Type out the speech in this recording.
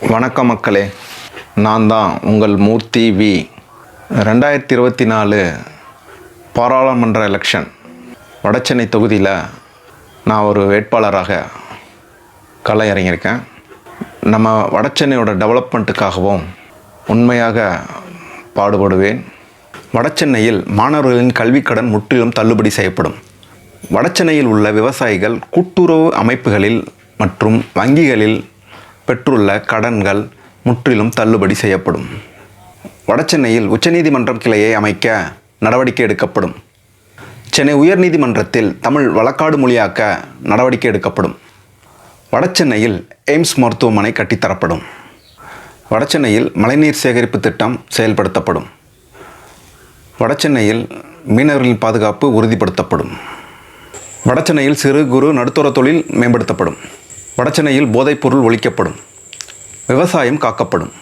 வணக்கம் மக்களே, நான் தான் உங்கள் மூர்த்தி வி. 2024 பாராளுமன்ற எலெக்ஷன் வடசென்னை தொகுதியில் நான் ஒரு வேட்பாளராக கள இறங்கியிருக்கேன். நம்ம வடசென்னையோட டெவலப்மெண்ட்டுக்காகவும் உண்மையாக பாடுபடுவேன். வடசென்னையில் மாணவர்களின் கல்விக்கடன் முற்றிலும் தள்ளுபடி செய்யப்படும். வடசென்னையில் உள்ள விவசாயிகள் கூட்டுறவு அமைப்புகளில் மற்றும் வங்கிகளில் பெற்றுள்ள கடன்கள் முற்றிலும் தள்ளுபடி செய்யப்படும். வடசென்னையில் உச்சநீதிமன்றம் கிளையை அமைக்க நடவடிக்கை எடுக்கப்படும். சென்னை உயர்நீதிமன்றத்தில் தமிழ் வழக்காடு மொழியாக்க நடவடிக்கை எடுக்கப்படும். வடசென்னையில் எய்ம்ஸ் மருத்துவமனை கட்டித்தரப்படும். வடசென்னையில் மழைநீர் சேகரிப்பு திட்டம் செயல்படுத்தப்படும். வடசென்னையில் மீனவர்களின் பாதுகாப்பு உறுதிப்படுத்தப்படும். வடசென்னையில் சிறு குறு நடுத்தர தொழில் மேம்படுத்தப்படும். வடசென்னையில் போதைப்பொருள் ஒழிக்கப்படும். விவசாயம் காக்கப்படும்.